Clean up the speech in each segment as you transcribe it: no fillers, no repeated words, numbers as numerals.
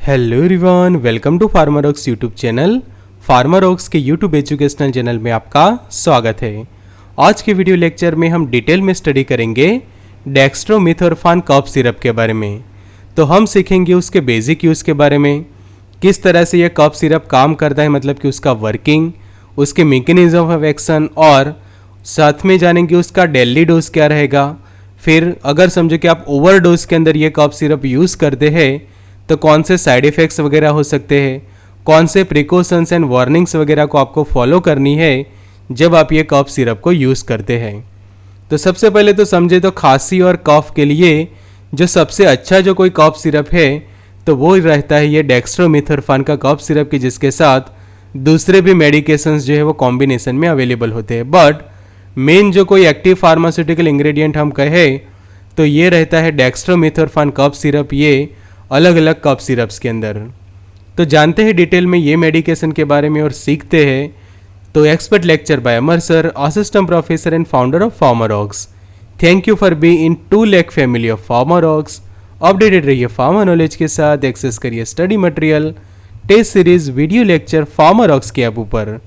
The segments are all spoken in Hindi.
Hello everyone, welcome to Pharmarox YouTube channel. Pharmarox के यूट्यूब एजुकेशनल चैनल में आपका स्वागत है। आज के वीडियो लेक्चर में हम डिटेल में स्टडी करेंगे डेक्स्ट्रोमेथोर्फान कफ सिरप के बारे में। तो हम सीखेंगे उसके बेसिक यूज़ के बारे में, किस तरह से यह कफ सिरप काम करता है, मतलब कि उसका वर्किंग, उसके मैकेनिज्म ऑफ एक्शन, और साथ में जानेंगे उसका डेली डोज क्या रहेगा। फिर अगर समझो कि आप ओवर डोज के अंदर ये कफ सिरप यूज़ करते हैं तो कौन से साइड इफ़ेक्ट्स वगैरह हो सकते हैं, कौन से प्रिकॉशंस एंड वार्निंग्स वगैरह को आपको फॉलो करनी है जब आप ये कफ सिरप को यूज़ करते हैं। तो सबसे पहले तो समझे तो खांसी और कफ के लिए जो सबसे अच्छा जो कोई कफ सिरप है तो वो रहता है ये डेक्स्ट्रोमेथोर्फान का कफ सिरप, की जिसके साथ दूसरे भी मेडिकेशंस जो है वो कॉम्बिनेशन में अवेलेबल होते हैं। बट मेन जो कोई एक्टिव फार्मास्यूटिकल इंग्रेडिएंट हम कहें तो ये रहता है डेक्स्ट्रोमेथोर्फान कफ सिरप, ये अलग अलग कफ सिरप्स के अंदर। तो जानते हैं डिटेल में ये मेडिकेशन के बारे में और सीखते हैं। तो expert lecture by Amar sir, assistant professor and founder of Pharmarox. Thank you for be in 2 lakh family of Pharmarox. Updated रहिए फार्मा नॉलेज के साथ, एक्सेस करिए study material, test series, video lecture Pharmarox के ऐप ऊपर।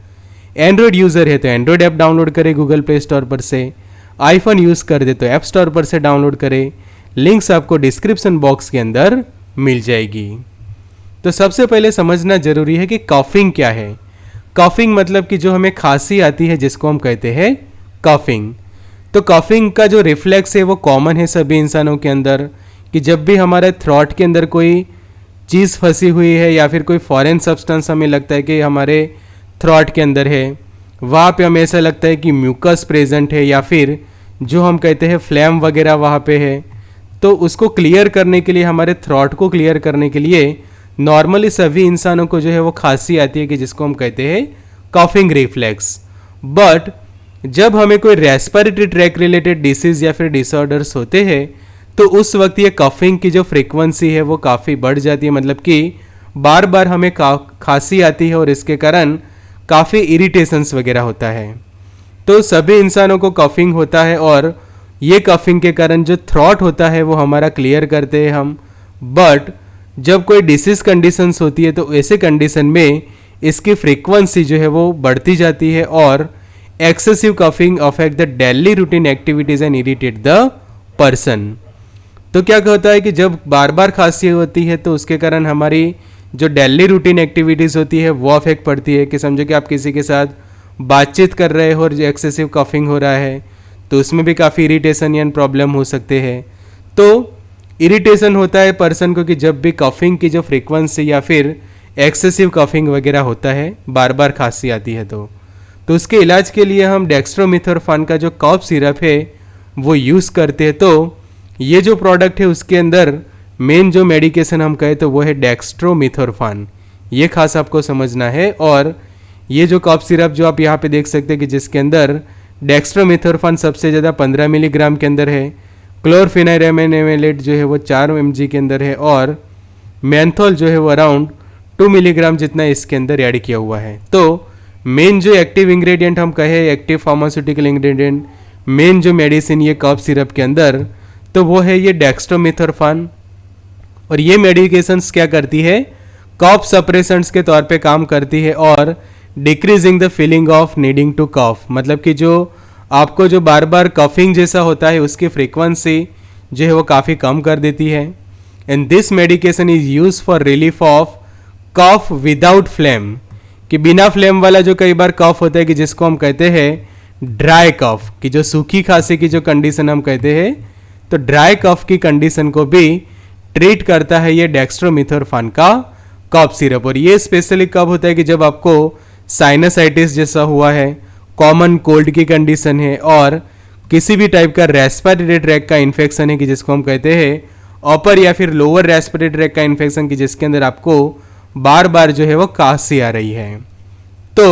एंड्रॉयड यूज़र है तो एंड्रॉयड ऐप डाउनलोड करें गूगल प्ले स्टोर पर से, आईफोन यूज़ कर दे तो ऐप स्टोर पर से डाउनलोड करें। लिंक्स आपको डिस्क्रिप्शन बॉक्स के अंदर मिल जाएगी। तो सबसे पहले समझना जरूरी है कि कफिंग क्या है। कफिंग मतलब कि जो हमें खांसी आती है जिसको हम कहते हैं कफिंग। तो कफिंग का जो रिफ्लेक्स है वो कॉमन है सभी इंसानों के अंदर, कि जब भी हमारे थ्रोट के अंदर कोई चीज़ फंसी हुई है या फिर कोई फॉरेन सब्सटेंस हमें लगता है कि हमारे थ्रोट के अंदर है, वहाँ पे हमें ऐसा लगता है कि म्यूकस प्रेजेंट है या फिर जो हम कहते हैं फ्लैम वगैरह वहाँ पे है, तो उसको क्लियर करने के लिए, हमारे थ्रोट को क्लियर करने के लिए नॉर्मली सभी इंसानों को जो है वो खांसी आती है, कि जिसको हम कहते हैं कफिंग रिफ्लेक्स। बट जब हमें कोई रेस्पिरेटरी ट्रैक रिलेटेड डिसीज़ या फिर डिसऑर्डर्स होते हैं तो उस वक्त ये कफिंग की जो फ्रीक्वेंसी है वो काफ़ी बढ़ जाती है, मतलब कि बार बार हमें खांसी आती है और इसके कारण काफ़ी इरिटेशंस वगैरह होता है। तो सभी इंसानों को कफिंग होता है और ये कफिंग के कारण जो थ्रोट होता है वो हमारा क्लियर करते हैं हम। बट जब कोई डिसीज कंडीशंस होती है तो ऐसे कंडीशन में इसकी फ्रीक्वेंसी जो है वो बढ़ती जाती है और excessive coughing affect the daily routine activities and irritate the person. तो क्या होता है कि जब बार बार खांसी होती है तो उसके कारण हमारी जो डेली रूटीन एक्टिविटीज़ होती है वो अफेक्ट पड़ती है। कि समझो कि आप किसी के साथ बातचीत कर रहे हो और जो एक्सेसिव कफिंग हो रहा है तो उसमें भी काफ़ी इरिटेशन या प्रॉब्लम हो सकते हैं। तो इरिटेशन होता है पर्सन को कि जब भी कफिंग की जो फ्रीक्वेंसी या फिर एक्सेसिव कफिंग वगैरह होता है, बार बार खांसी आती है, तो उसके इलाज के लिए हम डेक्स्ट्रोमेथोर्फान का जो कफ सिरप है वो यूज़ करते हैं। तो ये जो प्रोडक्ट है उसके अंदर मेन जो मेडिकेशन हम कहें तो वो है डेक्स्ट्रोमेथोर्फान, ये खास आपको समझना है। और ये जो कफ सिरप जो आप यहाँ पे देख सकते हैं कि जिसके अंदर डेक्स्ट्रोमेथोर्फान सबसे ज़्यादा 15 मिलीग्राम के अंदर है, क्लोरफेनाइरामिड जो है वो 4 mg के अंदर है, और मैंथोल जो है वो अराउंड 2 मिलीग्राम जितना इसके अंदर ऐड किया हुआ है। तो मेन जो एक्टिव इंग्रेडिएंट हम कहें, एक्टिव फार्मास्यूटिकल इंग्रेडिएंट, मेन जो मेडिसिन ये कफ सिरप के अंदर, तो वो है ये डेक्स्ट्रोमेथोर्फान। और ये मेडिकेशंस क्या करती है, कफ सप्रेसेंट्स के तौर पे काम करती है और decreasing the feeling of needing to cough, मतलब कि जो आपको जो बार बार कफिंग जैसा होता है उसकी फ्रीक्वेंसी जो है वो काफ़ी कम कर देती है। And this medication is use for relief of cough without phlegm, कि बिना फ्लेम वाला जो कई बार कफ होता है कि जिसको हम कहते हैं ड्राई कफ, कि जो सूखी खांसी की जो कंडीशन हम कहते हैं, तो ड्राई कफ की कंडीशन को भी ट्रीट करता है ये डेक्स्ट्रोमेथोर्फान का कफ सिरप। और ये स्पेशली कब होता है कि जब आपको साइनसाइटिस जैसा हुआ है, कॉमन कोल्ड की कंडीशन है, और किसी भी टाइप का रेस्पिरेटरी ट्रैक का इन्फेक्शन है कि जिसको हम कहते हैं अपर या फिर लोअर रेस्पिरेटरी ट्रैक का इन्फेक्शन, की जिसके अंदर आपको बार बार जो है वो खांसी आ रही है। तो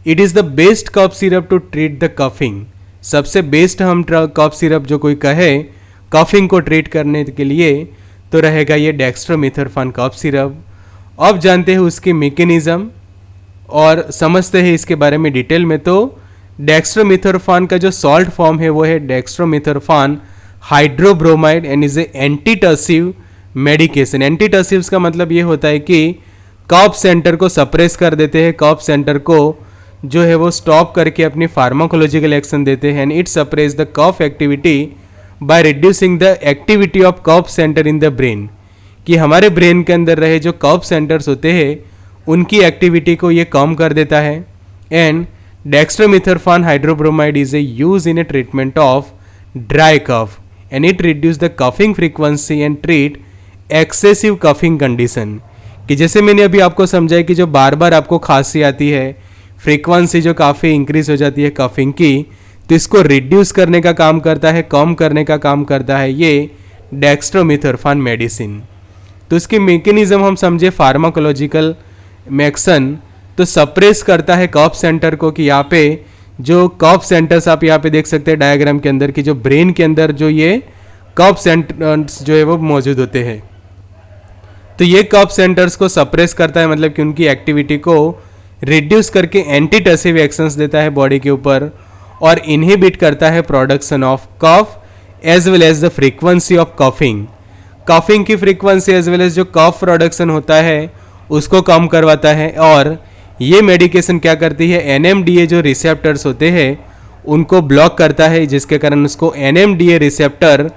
it is the best cough syrup to treat the coughing. सबसे बेस्ट हम कफ सिरप जो कोई कहे कफिंग को ट्रीट करने के लिए तो रहेगा ये डेक्स्ट्रोमेथोर्फान कफ सिरप। अब जानते हैं उसकी मैकेनिज्म और समझते हैं इसके बारे में डिटेल में। तो डेक्स्ट्रोमेथोर्फान का जो सॉल्ट फॉर्म है वो है dextromethorphan hydrobromide and is a antitussive medication. Antitussives का मतलब ये होता है कि कफ सेंटर को सप्रेस कर देते हैं, कफ सेंटर को जो है वो स्टॉप करके अपनी फार्माकोलॉजिकल एक्शन देते हैं। And it suppress the cough activity by reducing the activity of cough centre in the brain, कि हमारे ब्रेन के अंदर रहे जो कफ सेंटर्स होते हैं उनकी एक्टिविटी को ये कम कर देता है। And dextromethorphan hydrobromide is a use in a treatment of dry cough and it reduce the coughing frequency and treat excessive coughing condition, कि जैसे मैंने अभी आपको समझाया कि जो बार बार आपको खांसी आती है, फ्रीक्वेंसी जो काफ़ी इंक्रीज हो जाती है कफिंग की, तो इसको रिड्यूस करने का काम करता है, कम करने का काम करता है ये डेक्स्ट्रोमिथोर्फान मेडिसिन। तो इसकी मैकेनिज्म हम समझे फार्माकोलॉजिकल एक्शन, तो सप्रेस करता है कफ सेंटर को, कि यहाँ पे जो कफ सेंटर्स आप यहाँ पे देख सकते हैं डायग्राम के अंदर, कि जो ब्रेन के अंदर जो ये कफ सेंटर्स जो है वो मौजूद होते हैं, तो ये कफ सेंटर्स को सप्रेस करता है, मतलब कि उनकी एक्टिविटी को रिड्यूस करके एंटीटसिव एक्शंस देता है बॉडी के ऊपर, और इनहिबिट करता है production of cough as well as the frequency of coughing. Coughing की फ्रीक्वेंसी एज वेल एज जो कफ प्रोडक्शन होता है उसको कम करवाता है। और ये मेडिकेशन क्या करती है, NMDA जो रिसेप्टर्स होते हैं उनको ब्लॉक करता है, जिसके कारण उसको NMDA रिसेप्टर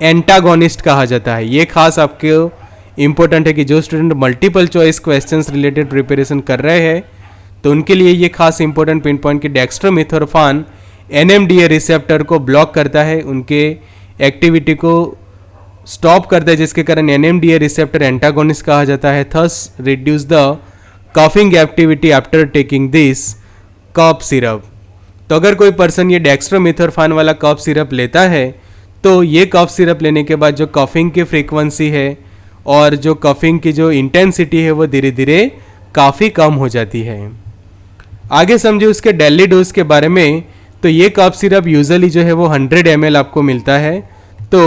एंटागोनिस्ट कहा जाता है। ये खास आपको इंपॉर्टेंट है कि जो student multiple choice questions related preparation कर रहे हैं तो उनके लिए ये खास इंपॉर्टेंट पिन पॉइंट कि डेक्स्ट्रोमिथोर्फान NMDA रिसेप्टर को ब्लॉक करता है, उनके एक्टिविटी को स्टॉप करता है, जिसके कारण NMDA रिसेप्टर एंटागोनिस्ट कहा जाता है। Thus reduce the coughing activity after taking this cough syrup. तो अगर कोई पर्सन ये डेक्स्ट्रोमिथोर्फान वाला कफ सिरप लेता है तो ये कफ सिरप लेने के बाद जो कफिंग की फ्रीक्वेंसी है और जो कफिंग की जो इंटेंसिटी है वो धीरे धीरे काफ़ी कम हो जाती है। आगे समझिए उसके डेली डोज के बारे में। तो ये कफ सिरप यूजुअली जो है वो 100 ml आपको मिलता है। तो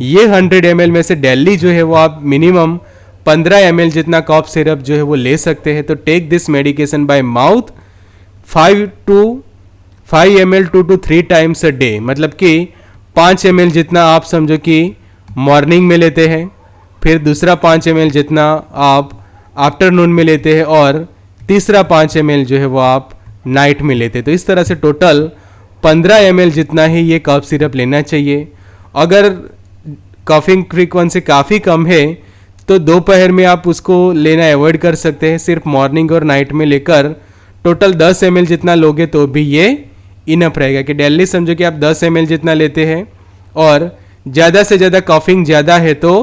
ये 100 ml में से डेली जो है वो आप मिनिमम 15 ml जितना कफ सिरप जो है वो ले सकते हैं। तो take this medication by mouth 5 ml 2 to 3 times a day, मतलब कि 5 ml जितना आप समझो कि मॉर्निंग में लेते हैं, फिर दूसरा 5 ml जितना आप आफ्टरनून में लेते हैं, और तीसरा 5 ml जो है वो आप नाइट में लेते हैं। तो इस तरह से टोटल 15 ml जितना ही ये कफ सिरप लेना चाहिए। अगर कफिंग फ्रीक्वेंसी काफ़ी कम है तो दोपहर में आप उसको लेना अवॉइड कर सकते हैं, सिर्फ मॉर्निंग और नाइट में लेकर टोटल 10 ml जितना लोगे तो भी ये इनफ रहेगा। कि डेली समझो कि आप 10 ml जितना लेते हैं और ज़्यादा से ज़्यादा कफिंग ज़्यादा है तो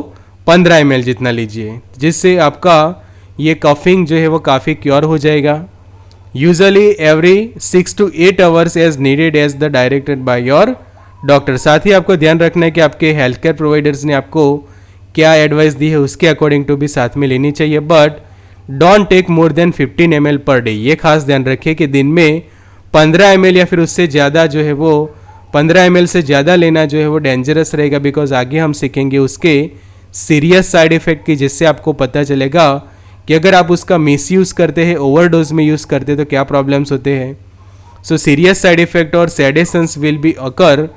15 ml जितना लीजिए, जिससे आपका ये कफिंग जो है वो काफ़ी क्योर हो जाएगा। Usually every 6 to 8 hours as needed as the directed by your doctor. साथ ही आपको ध्यान रखना है कि आपके हेल्थ केयर प्रोवाइडर्स ने आपको क्या एडवाइस दी है उसके अकॉर्डिंग टू भी साथ में लेनी चाहिए। But don't take more than 15 ml per day. ये खास ध्यान रखिए कि दिन में 15 ml या फिर उससे ज़्यादा जो है वो 15 ml से ज़्यादा लेना जो है वो डेंजरस रहेगा, बिकॉज आगे हम सीखेंगे उसके सीरियस साइड इफ़ेक्ट की, जिससे आपको पता चलेगा कि अगर आप उसका मिसयूज़ करते हैं, ओवरडोज में यूज़ करते हैं तो क्या प्रॉब्लम्स होते हैं। सो सीरियस साइड इफेक्ट और sedations will be occur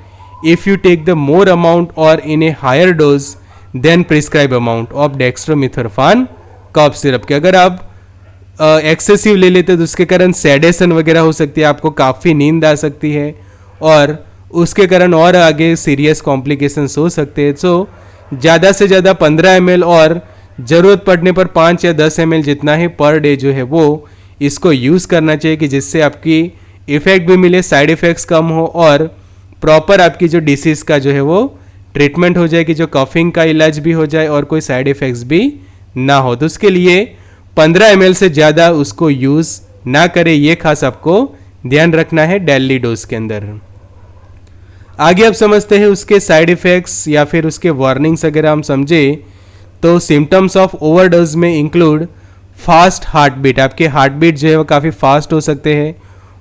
if you take the more amount और in a higher dose then prescribe amount of dextromethorphan cough syrup के। अगर आप एक्सेसिव ले लेते तो उसके कारण सेडेशन वगैरह हो सकती है, आपको काफ़ी नींद आ सकती है और उसके कारण और आगे सीरियस कॉम्प्लिकेशंस हो सकते हैं। सो ज़्यादा से ज़्यादा 15 ml और ज़रूरत पड़ने पर 5 या 10 ml जितना ही पर डे जो है वो इसको यूज़ करना चाहिए, कि जिससे आपकी इफ़ेक्ट भी मिले, साइड इफ़ेक्ट्स कम हो और प्रॉपर आपकी जो डिसीज़ का जो है वो ट्रीटमेंट हो जाए, कि जो कफिंग का इलाज भी हो जाए और कोई साइड इफ़ेक्ट्स भी ना हो। तो उसके लिए 15 ml से ज़्यादा उसको यूज़ ना करें, ये खास आपको ध्यान रखना है डेली डोज के अंदर। आगे आप समझते हैं उसके साइड इफ़ेक्ट्स या फिर उसके वार्निंग्स अगर हम समझे तो सिम्टम्स ऑफ ओवरडोज में इंक्लूड फास्ट हार्ट बीट। आपके हार्ट बीट जो है वो काफ़ी फास्ट हो सकते हैं,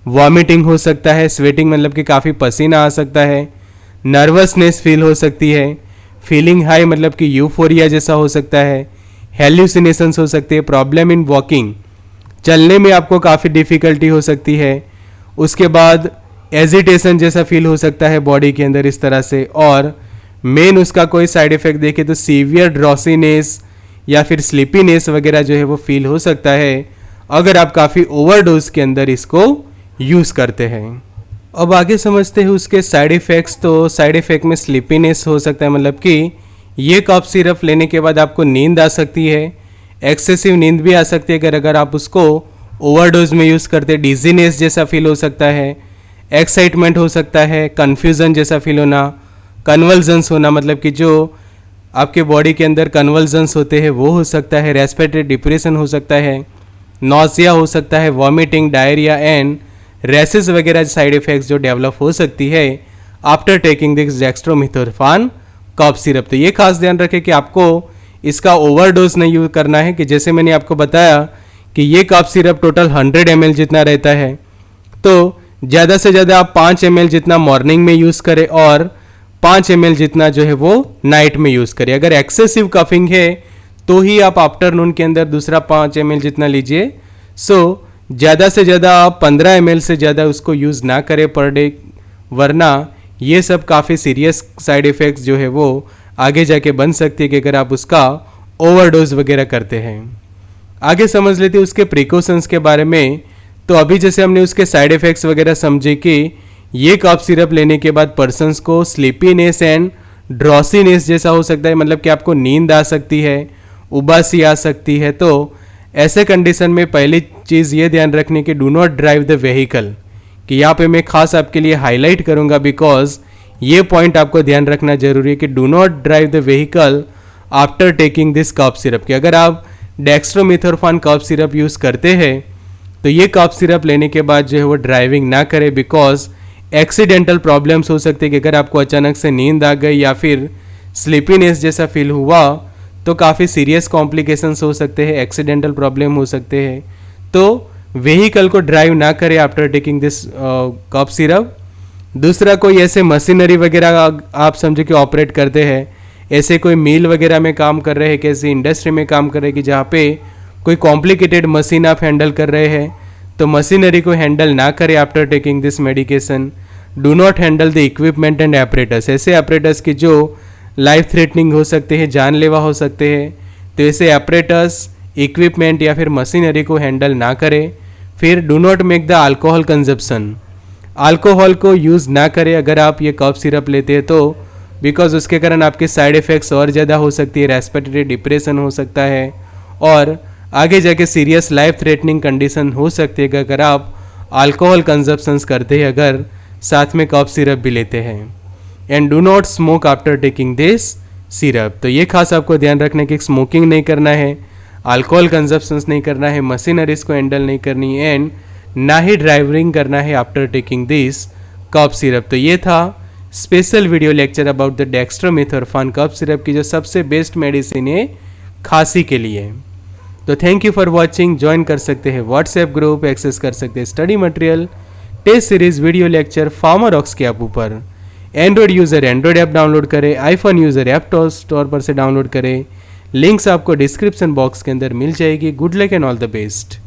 वॉमिटिंग हो सकता है, स्वेटिंग मतलब कि काफ़ी पसीना आ सकता है, नर्वसनेस फील हो सकती है, फीलिंग हाई मतलब कि यूफोरिया जैसा हो सकता है, हेल्यूसिनेशंस हो सकती है, प्रॉब्लम इन वॉकिंग, चलने में आपको काफ़ी डिफ़िकल्टी हो सकती है, उसके बाद एजिटेशन जैसा फील हो सकता है बॉडी के अंदर इस तरह से, और मेन उसका कोई साइड इफेक्ट देखे तो सीवियर ड्रॉसीनेस या फिर स्लीपीनेस वगैरह जो है वो फील हो सकता है अगर आप काफ़ी ओवरडोज के अंदर इसको यूज़ करते हैं। अब आगे समझते हैं उसके साइड इफ़ेक्ट्स। तो साइड इफ़ेक्ट में स्लीपीनेस हो सकता है, मतलब कि ये कफ सिरप लेने के बाद आपको नींद आ सकती है, एक्सेसिव नींद भी आ सकती है अगर आप उसको ओवरडोज में यूज़ करते। डिजीनेस जैसा फील हो सकता है, एक्साइटमेंट हो सकता है, कन्फ्यूज़न जैसा फील होना, कन्वल्जन्स होना, मतलब कि जो आपके बॉडी के अंदर कन्वल्जन्स होते हैं वो हो सकता है, रेस्पिरेटरी डिप्रेशन हो सकता है, नॉसिया हो सकता है, वॉमिटिंग, डायरिया एंड रैसेस वगैरह साइड इफ़ेक्ट्स जो डेवलप हो सकती है after taking this dextromethorphan cough syrup. तो ये खास ध्यान रखें कि आपको इसका ओवरडोज नहीं यूज करना है, कि जैसे मैंने आपको बताया कि ये कफ सिरप टोटल 100 ml जितना रहता है, तो ज़्यादा से ज़्यादा आप 5 ml जितना मॉर्निंग में यूज़ करें और 5 ml जितना जो है वो नाइट में यूज़ करें। अगर एक्सेसिव कफिंग है तो ही आप आफ्टरनून के अंदर दूसरा 5 ml जितना लीजिए। सो ज़्यादा से ज़्यादा आप 15 ml से ज़्यादा उसको यूज़ ना करें पर डे, वरना ये सब काफ़ी सीरियस साइड इफ़ेक्ट्स जो है वो आगे जाके बन सकती है कि अगर आप उसका ओवरडोज वगैरह करते हैं। आगे समझ लेते हैं उसके प्रिकॉशंस के बारे में। तो अभी जैसे हमने उसके साइड इफ़ेक्ट्स वगैरह समझे कि ये कफ सिरप लेने के बाद पर्सन्स को स्लीपीनेस एंड ड्रॉसीनेस जैसा हो सकता है, मतलब कि आपको नींद आ सकती है, उबासी आ सकती है। तो ऐसे कंडीशन में पहली चीज़ ये ध्यान रखने की do not drive the vehicle, कि यहाँ पे मैं खास आपके लिए हाईलाइट करूँगा बिकॉज ये पॉइंट आपको ध्यान रखना जरूरी है कि do not drive the vehicle after taking this cough syrup. कि अगर आप डेक्स्ट्रोमिथोर्फान कफ सिरप यूज़ करते हैं तो ये कफ सिरप लेने के बाद जो है वो ड्राइविंग ना करें, बिकॉज एक्सीडेंटल प्रॉब्लम्स हो सकते हैं कि अगर आपको अचानक से नींद आ गई या फिर स्लीपीनेस जैसा फील हुआ तो काफ़ी सीरियस कॉम्प्लिकेशंस हो सकते हैं, एक्सीडेंटल प्रॉब्लम हो सकते हैं। तो व्हीकल को ड्राइव ना करें after taking this cough syrup. दूसरा, कोई ऐसे मशीनरी वगैरह आप समझो कि ऑपरेट करते हैं, ऐसे कोई मिल वगैरह में काम कर रहे हैं, कैसी इंडस्ट्री में काम कर रहे हैं कि जहाँ पे कोई कॉम्प्लिकेटेड मशीन आप हैंडल कर रहे हैं, तो मशीनरी को हैंडल ना करें after taking this medication. Do not handle the equipment and apparatus, ऐसे एपरेटस की जो लाइफ थ्रेटनिंग हो सकते हैं, जानलेवा हो सकते हैं, तो ऐसे एपरेटस, इक्विपमेंट या फिर मशीनरी को हैंडल ना करें। फिर do not make the alcohol consumption, alcohol को यूज़ ना करें अगर आप ये कफ सिरप लेते हैं तो, बिकॉज उसके कारण आपके साइड इफ़ेक्ट्स और ज़्यादा हो सकती है, रेस्पिरेटरी डिप्रेशन हो सकता है और आगे जाके सीरियस लाइफ थ्रेटनिंग कंडीशन हो सकती है अगर आप अल्कोहल कंजप्शंस करते हैं, अगर साथ में कफ सिरप भी लेते हैं। And do not smoke after taking this syrup, तो ये खास आपको ध्यान रखना कि स्मोकिंग नहीं करना है, अल्कोहल कंजप्शंस नहीं करना है, मशीनरीज को हैंडल नहीं करनी है एंड ना ही ड्राइविंग करना है after taking this cough syrup. तो ये था special video lecture about the dextromethorphan cough syrup की जो सबसे बेस्ट मेडिसिन है खांसी के लिए। तो thank you for watching. Join कर सकते हैं व्हाट्सएप ग्रुप, एक्सेस कर सकते हैं study material, test series, video lecture Pharmarox के ऐप ऊपर। Android user Android app download करें, आईफोन यूज़र ऐप स्टोर पर से डाउनलोड करें। लिंक्स आपको डिस्क्रिप्शन बॉक्स के अंदर मिल जाएगी। Good luck and all the best.